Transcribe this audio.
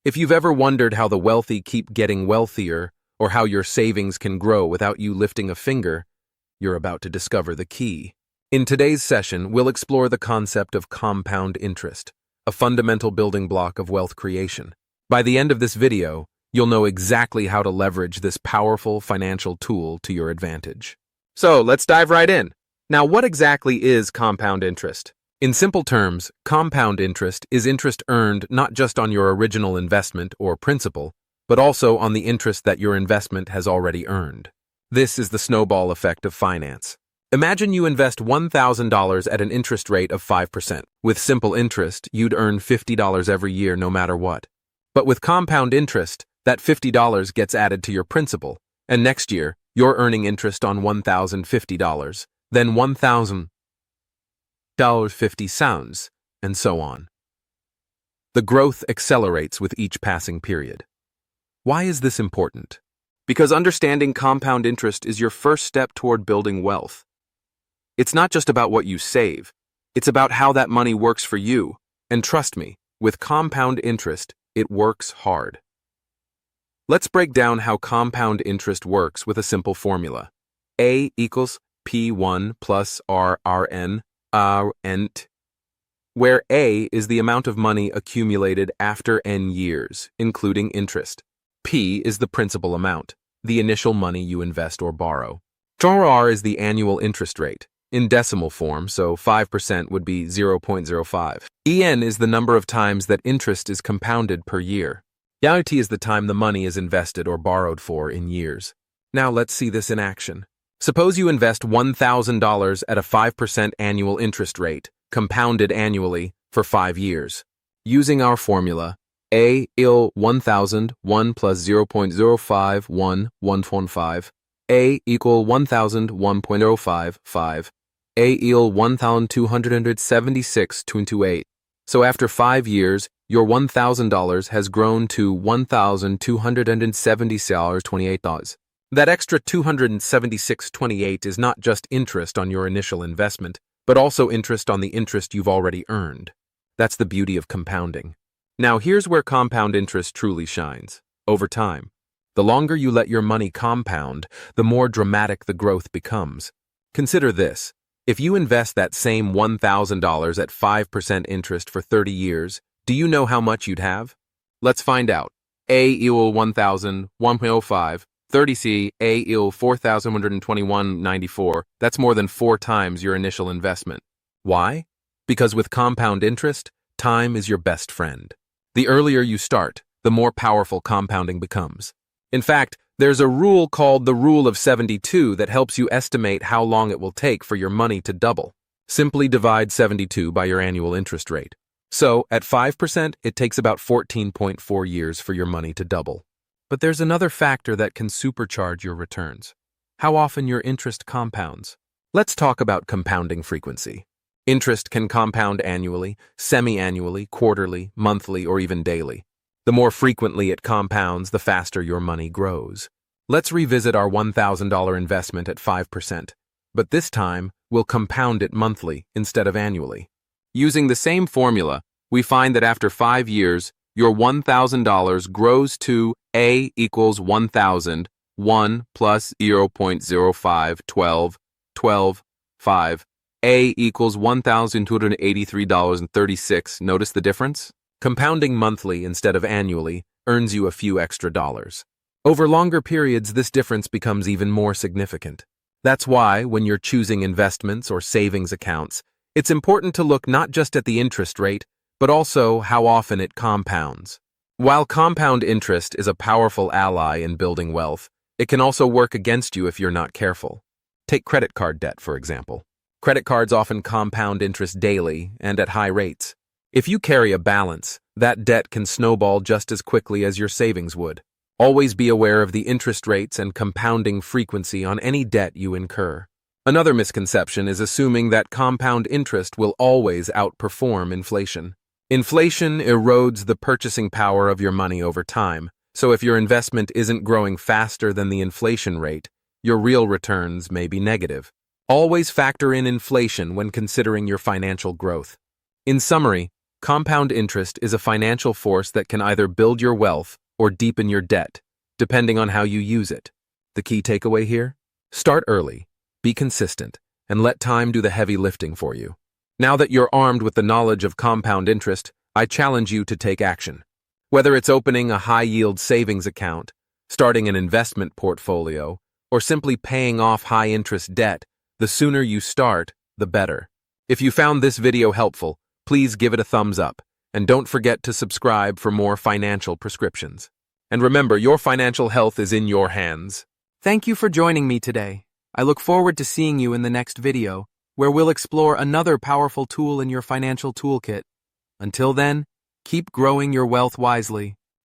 If you've ever wondered how the wealthy keep getting wealthier, or how your savings can grow without you lifting a finger, you're about to discover the key. In today's session, we'll explore the concept of compound interest, a fundamental building block of wealth creation. By the end of this video, you'll know exactly how to leverage this powerful financial tool to your advantage. So, let's dive right in. Now, what exactly is compound interest? In simple terms, compound interest is interest earned not just on your original investment or principal, but also on the interest that your investment has already earned. This is the snowball effect of finance. Imagine you invest $1,000 at an interest rate of 5%. With simple interest, you'd earn $50 every year no matter what. But with compound interest, that $50 gets added to your principal, and next year, you're earning interest on $1,050, then $1,050, and so on. The growth accelerates with each passing period. Why is this important? Because understanding compound interest is your first step toward building wealth. It's not just about what you save, it's about how that money works for you. And trust me, with compound interest, it works hard. Let's break down how compound interest works with a simple formula. A equals P1 plus RRN, where A is the amount of money accumulated after N years, including interest. P is the principal amount, the initial money you invest or borrow. R is the annual interest rate, in decimal form, so 5% would be 0.05. En is the number of times that interest is compounded per year. YT is the time the money is invested or borrowed for in years. Now let's see this in action. Suppose you invest $1,000 at a 5% annual interest rate, compounded annually, for 5 years. Using our formula, A il 1,000, 1 plus 0.05, 1, 1.5, A equal 1,000, 1.05, 5, A il 1,276, 228. So after 5 years, your $1,000 has grown to $1,276.28. That extra $276.28 is not just interest on your initial investment, but also interest on the interest you've already earned. That's the beauty of compounding. Now here's where compound interest truly shines. Over time, the longer you let your money compound, the more dramatic the growth becomes. Consider this. If you invest that same $1,000 at 5% interest for 30 years, do you know how much you'd have? Let's find out. A equal 1,000, 1.05, 30C, A equal 4,121.94. That's more than 4 times your initial investment. Why? Because with compound interest, time is your best friend. The earlier you start, the more powerful compounding becomes. In fact, there's a rule called the Rule of 72 that helps you estimate how long it will take for your money to double. Simply divide 72 by your annual interest rate. So, at 5%, it takes about 14.4 years for your money to double. But there's another factor that can supercharge your returns: how often your interest compounds. Let's talk about compounding frequency. Interest can compound annually, semi-annually, quarterly, monthly, or even daily. The more frequently it compounds, the faster your money grows. Let's revisit our $1,000 investment at 5%, but this time we'll compound it monthly instead of annually. Using the same formula, we find that after 5 years, your $1,000 grows to A equals 1,000, 1 plus 0.05, 12, 12, 5. A equals $1,283.36. Notice the difference? Compounding monthly instead of annually earns you a few extra dollars. Over longer periods, this difference becomes even more significant. That's why, when you're choosing investments or savings accounts, it's important to look not just at the interest rate, but also how often it compounds. While compound interest is a powerful ally in building wealth, it can also work against you if you're not careful. Take credit card debt, for example. Credit cards often compound interest daily and at high rates. If you carry a balance, that debt can snowball just as quickly as your savings would. Always be aware of the interest rates and compounding frequency on any debt you incur. Another misconception is assuming that compound interest will always outperform inflation. Inflation erodes the purchasing power of your money over time, so if your investment isn't growing faster than the inflation rate, your real returns may be negative. Always factor in inflation when considering your financial growth. In summary, Compound interest is a financial force that can either build your wealth or deepen your debt, depending on how you use it. The key takeaway here? Start early, be consistent, and let time do the heavy lifting for you. Now that you're armed with the knowledge of compound interest, I challenge you to take action. Whether it's opening a high-yield savings account, starting an investment portfolio, or simply paying off high-interest debt, the sooner you start, the better. If you found this video helpful, please give it a thumbs up, and don't forget to subscribe for more financial prescriptions. And remember, your financial health is in your hands. Thank you for joining me today. I look forward to seeing you in the next video, where we'll explore another powerful tool in your financial toolkit. Until then, keep growing your wealth wisely.